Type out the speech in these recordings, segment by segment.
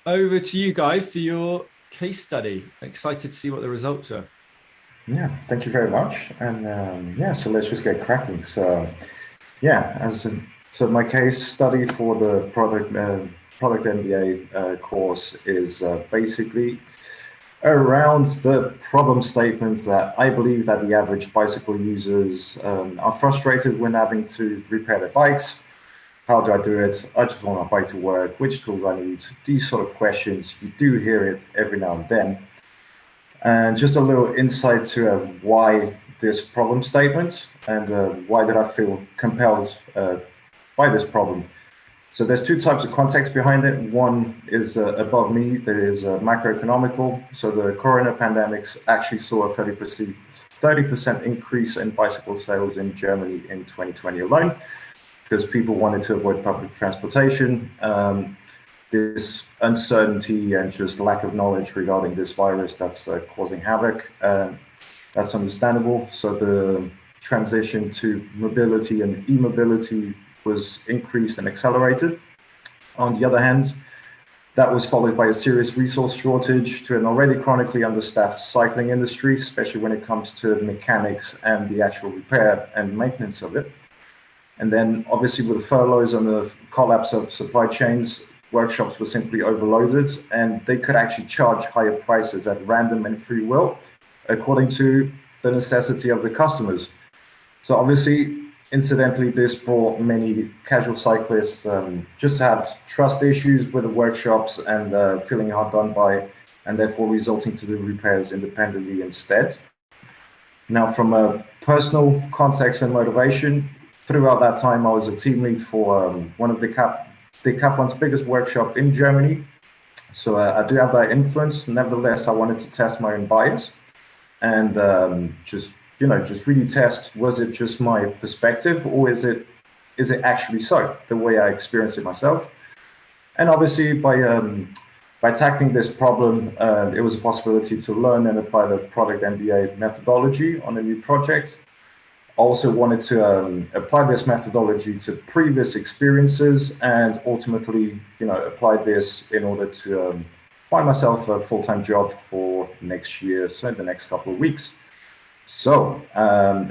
over to you, Guy, for your case study. Excited to see what the results are. Yeah, thank you very much. And yeah, so let's just get cracking. So yeah, so my case study for the product MBA course is basically around the problem statement that I believe that the average bicycle users are frustrated when having to repair their bikes. How do I do it? I just want my bike to work. Which tools I need? These sort of questions. You do hear it every now and then. And just a little insight to why this problem statement and why did I feel compelled by this problem. So there's two types of context behind it. One is above me, there is macroeconomical. So the corona pandemics actually saw a 30% increase in bicycle sales in Germany in 2020 alone, because people wanted to avoid public transportation. This uncertainty and just lack of knowledge regarding this virus that's causing havoc. That's understandable. So the transition to mobility and e-mobility was increased and accelerated. On the other hand, that was followed by a serious resource shortage to an already chronically understaffed cycling industry, especially when it comes to mechanics and the actual repair and maintenance of it. And then obviously with the furloughs and the collapse of supply chains, workshops were simply overloaded and they could actually charge higher prices at random and free will, according to the necessity of the customers. So obviously, incidentally, this brought many casual cyclists just to have trust issues with the workshops and feeling hard done by, and therefore resulting to the repairs independently instead. Now, from a personal context and motivation, throughout that time, I was a team lead for one of the Decathlon's biggest workshop in Germany. So I do have that influence. Nevertheless, I wanted to test my own bias and just really test, was it just my perspective or is it actually so, the way I experience it myself? And obviously by tackling this problem, it was a possibility to learn and apply the Product MBA methodology on a new project. I also wanted to apply this methodology to previous experiences and ultimately, apply this in order to find myself a full-time job for next year, so in the next couple of weeks. So,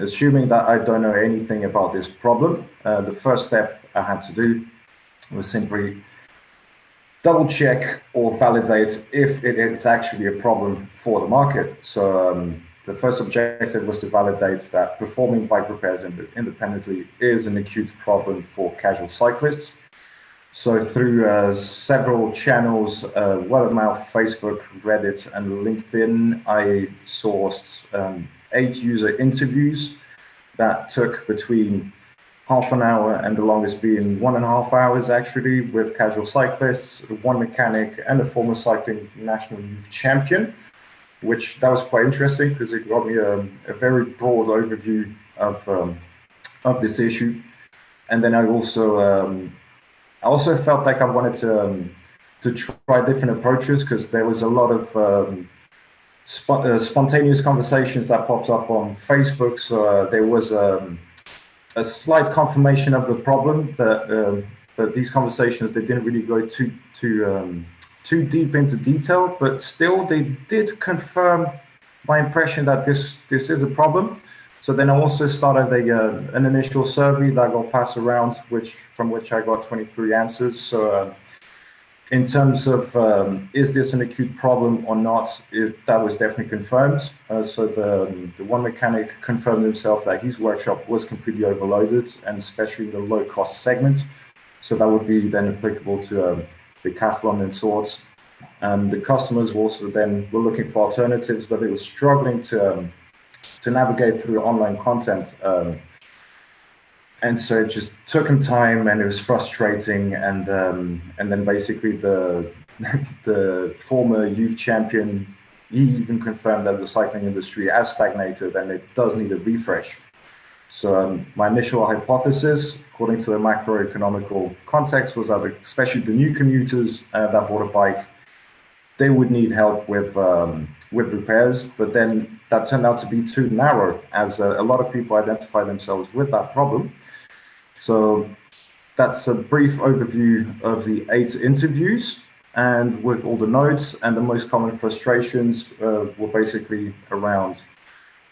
assuming that I don't know anything about this problem, the first step I had to do was simply double check or validate if it is actually a problem for the market. So the first objective was to validate that performing bike repairs independently is an acute problem for casual cyclists. So through several channels, word of mouth, Facebook, Reddit, and LinkedIn, I sourced 8 user interviews that took between half an hour and the longest being 1.5 hours actually, with casual cyclists, one mechanic, and a former cycling national youth champion, which that was quite interesting because it got me a very broad overview of this issue. And then I also felt like I wanted to try different approaches because there was a lot of spontaneous conversations that popped up on Facebook. So there was a slight confirmation of the problem that these conversations, they didn't really go too deep into detail, but still they did confirm my impression that this is a problem. So then I also started an initial survey that got passed around, from which I got 23 answers. So in terms of is this an acute problem or not, that was definitely confirmed. So the one mechanic confirmed himself that his workshop was completely overloaded, and especially in the low cost segment. So that would be then applicable to Decathlon and sorts. The customers also then were looking for alternatives, but they were struggling to navigate through online content. And so it just took him time, and it was frustrating. And then basically the the former youth champion, he even confirmed that the cycling industry has stagnated and it does need a refresh. So my initial hypothesis, according to the macroeconomical context, was that especially the new commuters that bought a bike, they would need help with repairs. But then that turned out to be too narrow, as a lot of people identify themselves with that problem. So that's a brief overview of the 8 interviews. and with all the notes, and the most common frustrations were basically around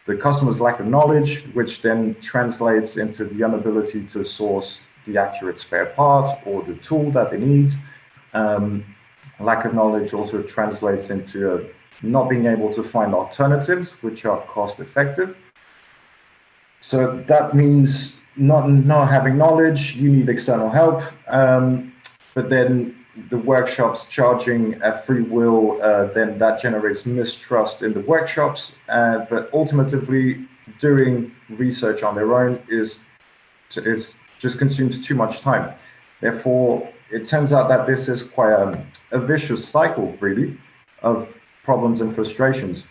the customer's lack of knowledge, which then translates into the inability to source the accurate spare part or the tool that they need. Lack of knowledge also translates into not being able to find alternatives which are cost effective. So that means not having knowledge, you need external help, but then the workshops charging at free will, then that generates mistrust in the workshops. But ultimately, doing research on their own is just consumes too much time. Therefore, it turns out that this is quite a vicious cycle, really, of problems and frustrations.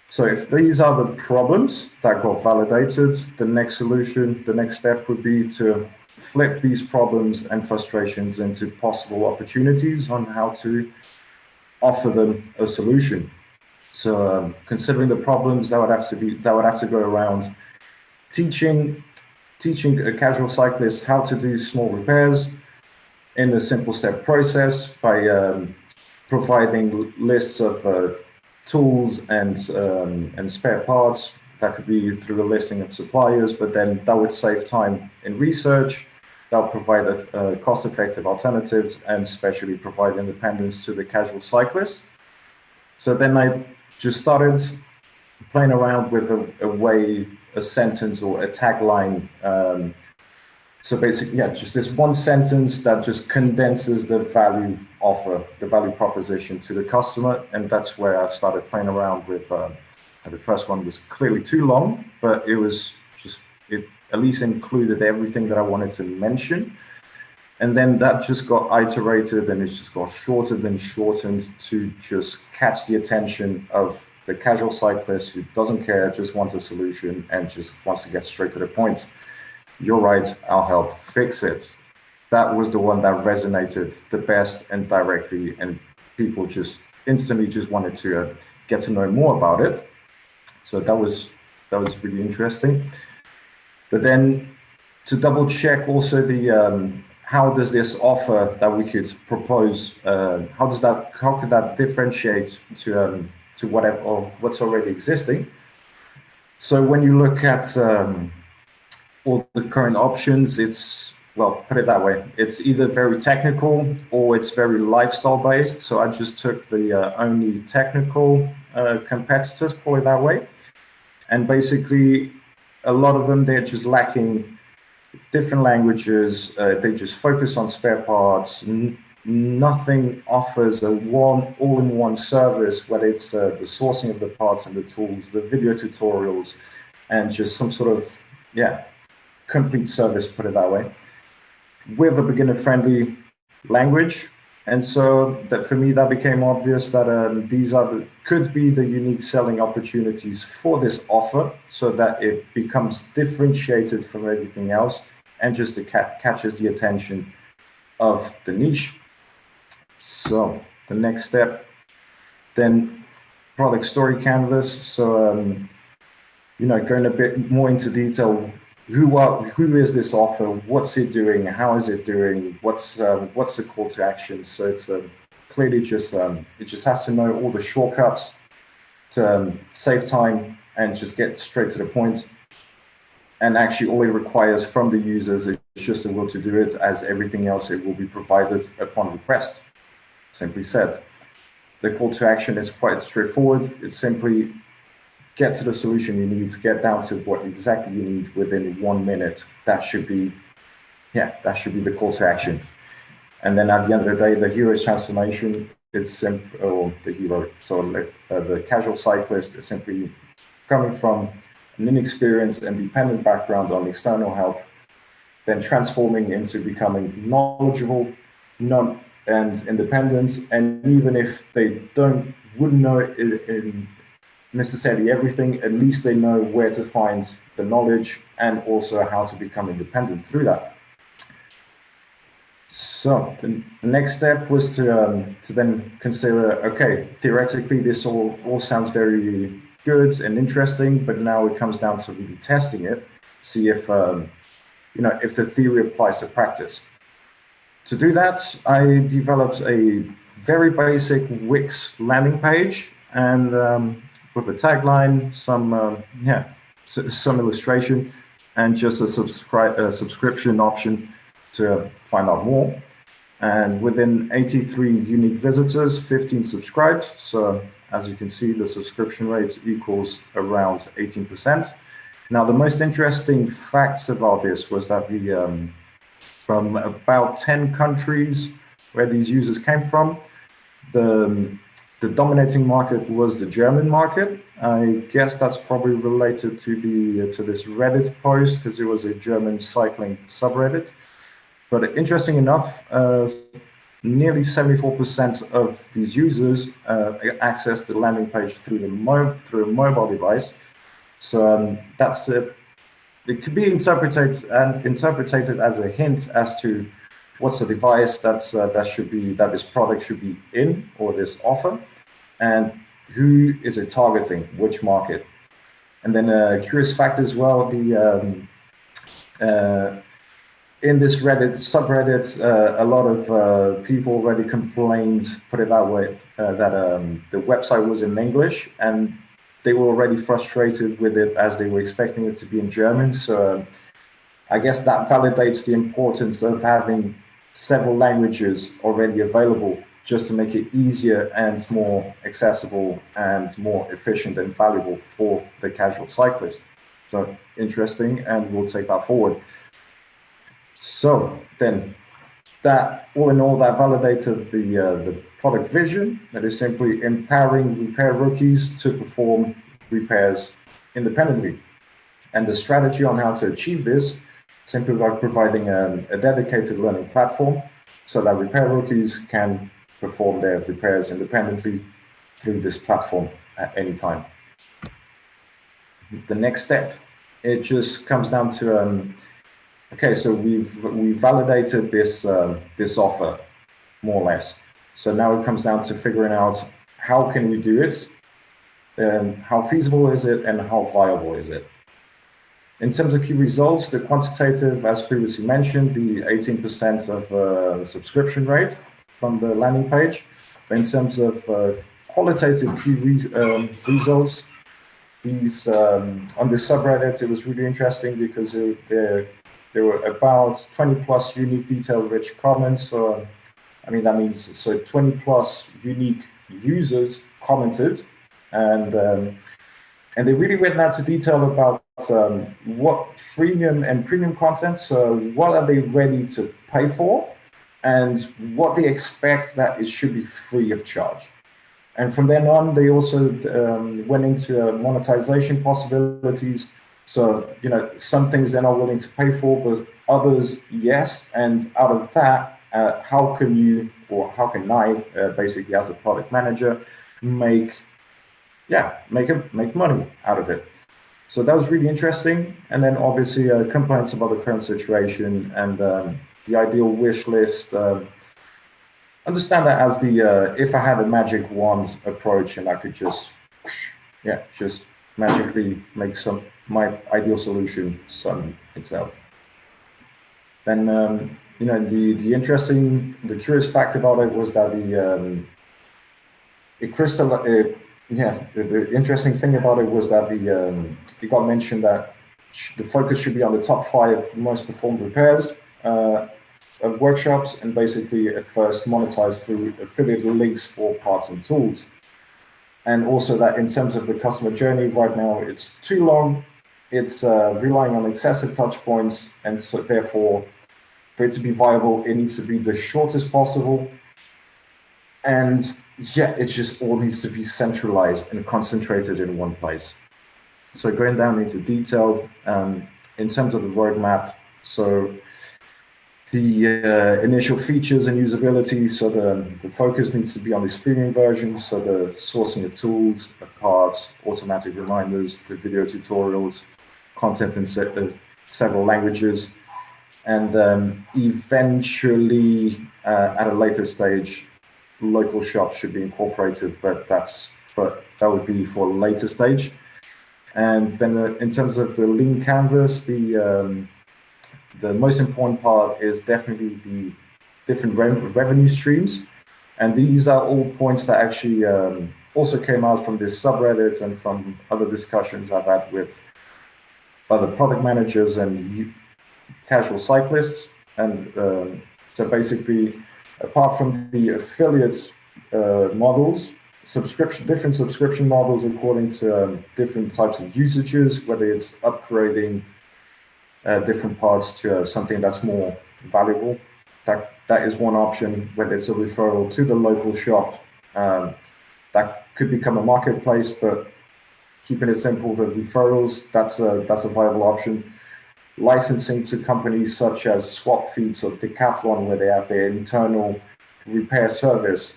So if these are the problems that got validated, the next solution, the next step would be to flip these problems and frustrations into possible opportunities on how to offer them a solution. So considering the problems, that would have to go around teaching a casual cyclist how to do small repairs in a simple step process by providing lists of tools and spare parts. That could be through a listing of suppliers, but then that would save time in research. That would provide a cost-effective alternatives and especially provide independence to the casual cyclist. So then I just started playing around with a sentence or a tagline. So basically, yeah, just this one sentence that just condenses the value offer, the value proposition to the customer. And that's where I started playing around with, the first one was clearly too long, but it at least included everything that I wanted to mention. And then that just got iterated and it just got shortened and shortened to just catch the attention of the casual cyclist who doesn't care, just wants a solution and just wants to get straight to the point. You're right, I'll help fix it. That was the one that resonated the best and directly, and people just instantly just wanted to get to know more about it. So that was really interesting. But then to double check also the how does this offer that we could propose, how could that differentiate to what's already existing? So when you look at all the current options, it's, well, put it that way, it's either very technical or it's very lifestyle based. So I just took the only technical competitors, call it that way. And basically, a lot of them, they're just lacking different languages. They just focus on spare parts. Nothing offers a all-in-one service, whether it's the sourcing of the parts and the tools, the video tutorials, and just some sort of, complete service, put it that way, with a beginner-friendly language. And so that for me, that became obvious that these could be the unique selling opportunities for this offer, so that it becomes differentiated from everything else and just catches the attention of the niche. So the next step, then product story canvas. So going a bit more into detail. Who is this offer? What's it doing? How is it doing? What's the call to action? So it's clearly just it just has to know all the shortcuts to save time and just get straight to the point. And actually, all it requires from the users is just the will to do it. As everything else, it will be provided upon request. Simply said, the call to action is quite straightforward. It's simply get to the solution you need, get down to what exactly you need within 1 minute. That should be the call to action. And then at the end of the day, the hero's transformation, it's simple, or the hero, so the casual cyclist is simply coming from an inexperienced and dependent background on external help, then transforming into becoming knowledgeable, and independent. And even if they wouldn't know in necessarily everything, at least they know where to find the knowledge and also how to become independent through that. So the next step was to then consider, okay, theoretically this all sounds very good and interesting, but now it comes down to really testing it, see if the theory applies to practice. To do that, I developed a very basic Wix landing page, and with a tagline, some illustration, and just a subscription option to find out more. And within 83 unique visitors, 15 subscribed. So as you can see, the subscription rate equals around 18%. Now, the most interesting facts about this was that from about 10 countries where these users came from, the dominating market was the German market. I guess that's probably related to this Reddit post, because it was a German cycling subreddit. But interesting enough, nearly 74% of these users access the landing page through a mobile device. So that's it. It could be interpreted as a hint as to what's the device that this product should be in, or this offer, and who is it targeting, which market. And then a curious fact as well, in this Reddit subreddit, a lot of people already complained, put it that way, that the website was in English, and they were already frustrated with it as they were expecting it to be in German. So I guess that validates the importance of having several languages already available, just to make it easier and more accessible and more efficient and valuable for the casual cyclist. So interesting, and we'll take that forward. So then, that all in all, that validated the product vision, that is simply empowering repair rookies to perform repairs independently. And the strategy on how to achieve this, simply by providing a dedicated learning platform so that repair rookies can perform their repairs independently through this platform at any time. The next step, it just comes down to okay, so we've validated this offer, more or less. So now it comes down to figuring out how can we do it, and how feasible is it, and how viable is it. In terms of key results, the quantitative, as previously mentioned, the 18% of subscription rate from the landing page. But in terms of qualitative key results, these on this subreddit, it was really interesting because there were about 20 plus unique detail-rich comments. So, I mean, that means 20 plus unique users commented, and they really went into detail about what freemium and premium content. So, what are they ready to pay for, and what they expect that it should be free of charge. And from then on, they also went into monetization possibilities. So, some things they're not willing to pay for, but others, yes. And out of that, how can I, basically as a product manager, make money out of it? So that was really interesting. And then obviously complaints about the current situation and the ideal wish list. Understand that as if I had a magic wand approach and I could just magically make my ideal solution sun itself. Then the curious fact about it was that the interesting thing about it was that it got mentioned that the focus should be on the top 5 most performed repairs of workshops, and basically at first monetize through affiliate links for parts and tools. And also that in terms of the customer journey, right now it's too long. It's relying on excessive touch points, and so therefore, for it to be viable, it needs to be the shortest possible. And it just all needs to be centralized and concentrated in one place. So going down into detail, in terms of the roadmap, so the initial features and usability, so the focus needs to be on this freemium version, so the sourcing of tools, of parts, automatic reminders, the video tutorials, content in several languages, and eventually, at a later stage, local shops should be incorporated, but that would be for a later stage. And then in terms of the lean canvas, the most important part is definitely the different revenue streams. And these are all points that actually also came out from this subreddit and from other discussions I've had with other product managers and casual cyclists. And so basically, apart from the affiliate models, different subscription models according to different types of usages, whether it's upgrading different parts to something that's more valuable. That is one option. Whether it's a referral to the local shop, that could become a marketplace, but keeping it simple, the referrals, that's a viable option. Licensing to companies such as Swap Feeds or Decathlon, where they have their internal repair service,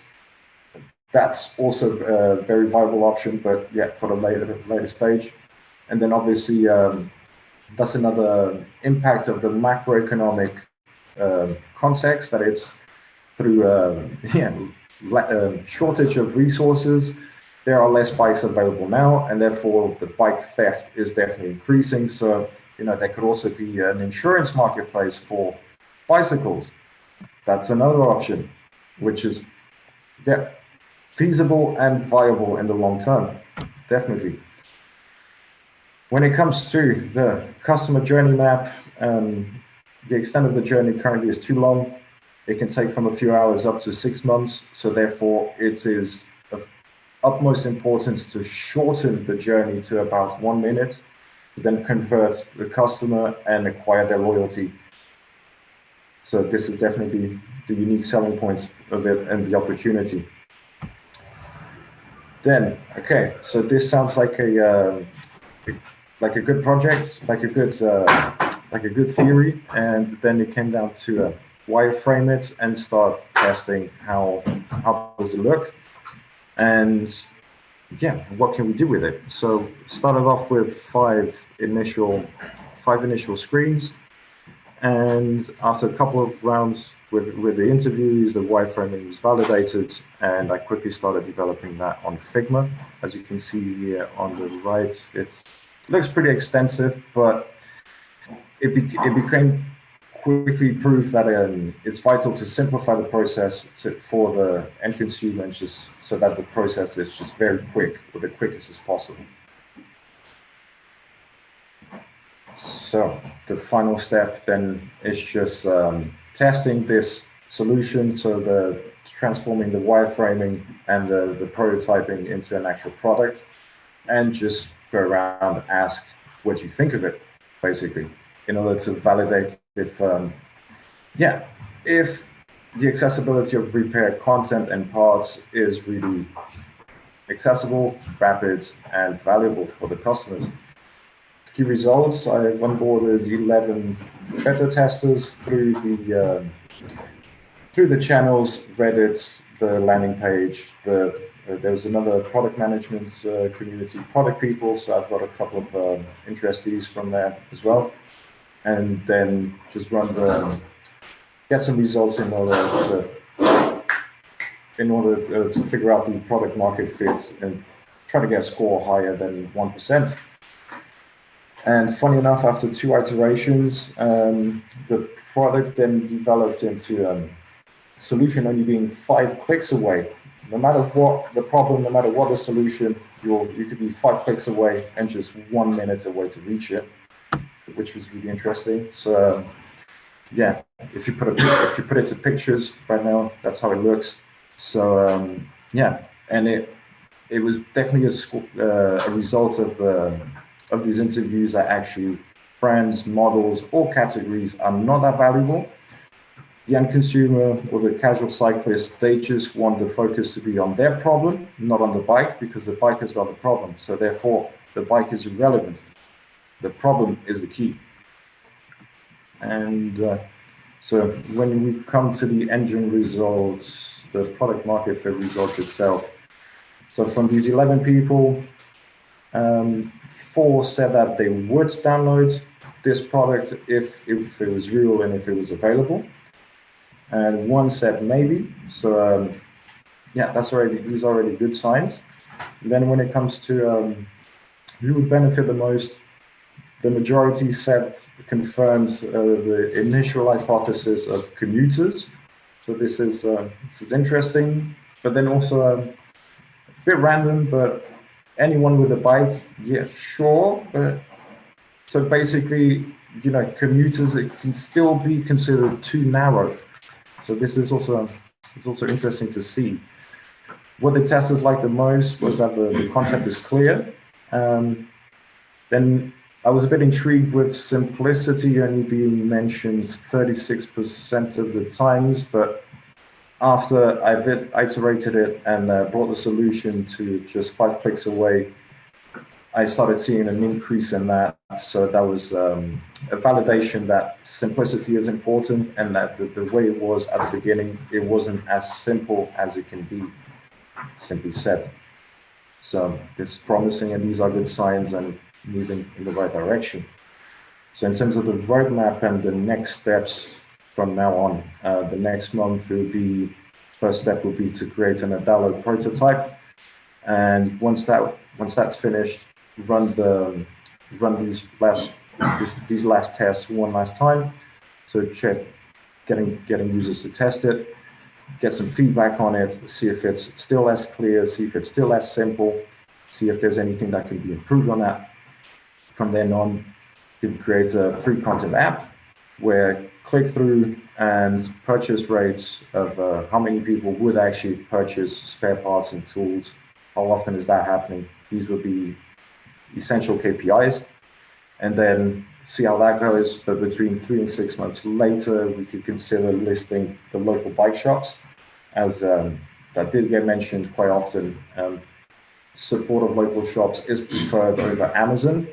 that's also a very viable option, but yeah, for the later stage. And then obviously, that's another impact of the macroeconomic context, that it's through shortage of resources. There are less bikes available now, and therefore the bike theft is definitely increasing. So, there could also be an insurance marketplace for bicycles. That's another option, which is feasible and viable in the long term, definitely. When it comes to the customer journey map, the extent of the journey currently is too long. It can take from a few hours up to 6 months. So therefore, it is of utmost importance to shorten the journey to about 1 minute, to then convert the customer and acquire their loyalty. So this is definitely the unique selling points of it and the opportunity. Then, okay, so this sounds like a good project, like a good theory, and then it came down to wireframe it and start testing how does it look, and yeah, what can we do with it? So started off with five initial screens, and after a couple of rounds with the interviews, the wireframing was validated, and I quickly started developing that on Figma. As you can see here on the right, it looks pretty extensive, but it became quickly proof that it's vital to simplify the process for the end consumer, and just so that the process is just very quick, or the quickest as possible. So the final step then is just testing this solution, so transforming the wireframing and the prototyping into an actual product, and just go around and ask what you think of it, basically, in order to validate if the accessibility of repair content and parts is really accessible, rapid, and valuable for the customers. Key results: I've onboarded 11 beta testers through the channels, Reddit, the landing page. There's another product management community, product people, so I've got a couple of interestees from there as well. And then just get some results in order to figure out the product market fit and try to get a score higher than 1%. And funny enough, after 2 iterations, the product then developed into a solution only being 5 clicks away. No matter what the problem, no matter what the solution, you could be 5 clicks away and just 1 minute away to reach it, which was really interesting. So yeah, if you put it to pictures right now, that's how it looks. So yeah, and it was definitely a result of these interviews that actually brands, models, or categories are not that valuable. The end consumer or the casual cyclist, they just want the focus to be on their problem, not on the bike, because the bike has got the problem. So therefore, the bike is irrelevant. The problem is the key. And so when we come to the engine results, the product market fit results itself. So from these 11 people, 4 said that they would download this product if it was real and if it was available. And 1 said maybe. So yeah, these are already good signs. And then when it comes to who would benefit the most, the majority confirmed the initial hypothesis of commuters, So this is interesting, but then also a bit random. But anyone with a bike, yeah, sure. But so basically, commuters, it can still be considered too narrow. So this is also it's also interesting to see. What the testers liked the most was that the concept is clear. Then I was a bit intrigued with simplicity only being mentioned 36% of the times, but after I've iterated it and brought the solution to just 5 clicks away, I started seeing an increase in that. So that was a validation that simplicity is important, and that the way it was at the beginning, it wasn't as simple as it can be, simply said. So it's promising, and these are good signs and moving in the right direction. So in terms of the roadmap and the next steps from now on, the next month will be, first step will be to create an download prototype. And once that's finished, run these last tests one last time to check, getting users to test it, get some feedback on it, see if it's still as clear, see if it's still as simple, see if there's anything that can be improved on that. From then on, you can create a free content app where click-through and purchase rates of how many people would actually purchase spare parts and tools, how often is that happening? These would be essential KPIs, and then see how that goes. But between 3 and 6 months later, we could consider listing the local bike shops, as that did get mentioned quite often. Support of local shops is preferred over Amazon,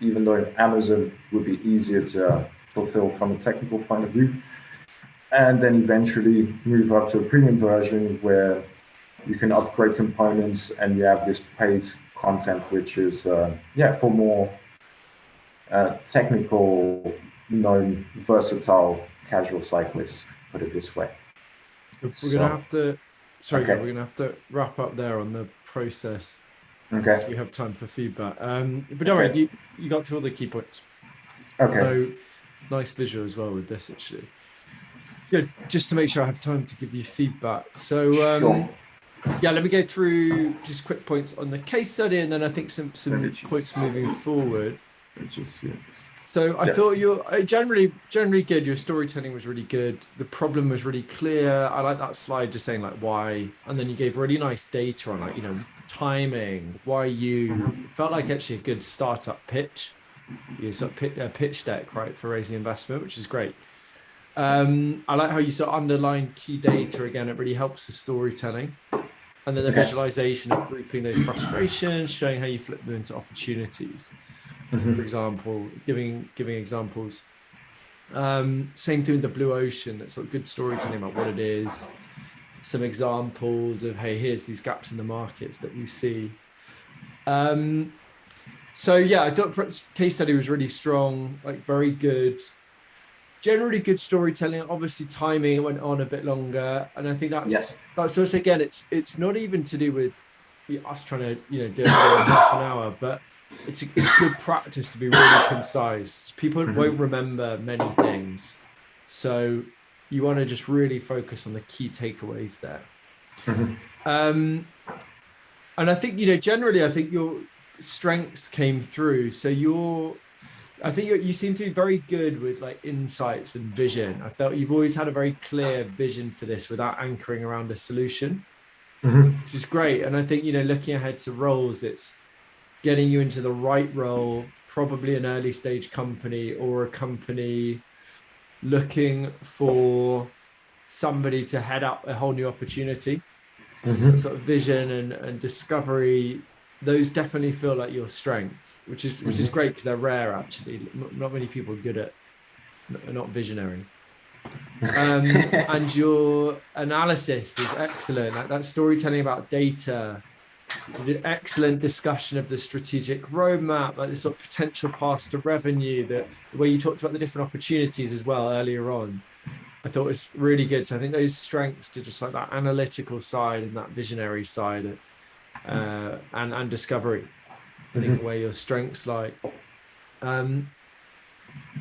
even though Amazon would be easier to fulfill from a technical point of view. And then eventually move up to a premium version where you can upgrade components and you have this paid content, which is for more technical, known, versatile, casual cyclists, put it this way. We're gonna have to we're gonna have to wrap up there on the process. Okay. So we have time for feedback. But don't worry, you got to all the key points. Okay. So nice visual as well with this, actually. Good. Just to make sure I have time to give you feedback. So Sure. yeah, let me go through just quick points on the case study, and then I think some points moving forward. So I thought you're generally good. Your storytelling was really good. The problem was really clear. I like that slide just saying like why, and then you gave really nice data on like, timing, why you felt like actually a good startup pitch. You sort of pitch deck, right, for raising investment, which is great. I like how you sort of underline key data again. It really helps the storytelling. And then the visualization of grouping those frustrations, showing how you flip them into opportunities. For example, giving examples. Same thing with the blue ocean. It's sort of good storytelling about what it is. Some examples of, hey, here's these gaps in the markets that we see. So yeah, I thought case study was really strong, like very good. Generally good storytelling. Obviously timing went on a bit longer, and I think that's also, again, it's not even to do with us trying to do it in half an hour, but it's good practice to be really concise. People won't remember many things, so you want to just really focus on the key takeaways there. And I think generally, I think your strengths came through. So I think you seem to be very good with like insights and vision. I felt you've always had a very clear vision for this without anchoring around a solution, which is great. And I think, looking ahead to roles, it's getting you into the right role, probably an early stage company or a company looking for somebody to head up a whole new opportunity. So sort of vision and discovery, those definitely feel like your strengths, which is great because they're rare actually. Not many people are good at, not visionary. And your analysis was excellent. Like that storytelling about data, you did excellent discussion of the strategic roadmap, like the sort of potential paths to revenue, the way you talked about the different opportunities as well earlier on. I thought it was really good. So I think those strengths to just like that analytical side and that visionary side, and discovery, I think where your strengths lie.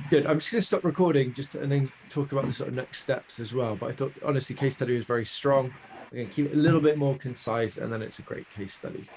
Good. I'm just going to stop recording and then talk about the sort of next steps as well. But I thought, honestly, case study was very strong. Again, keep it a little bit more concise, and then it's a great case study.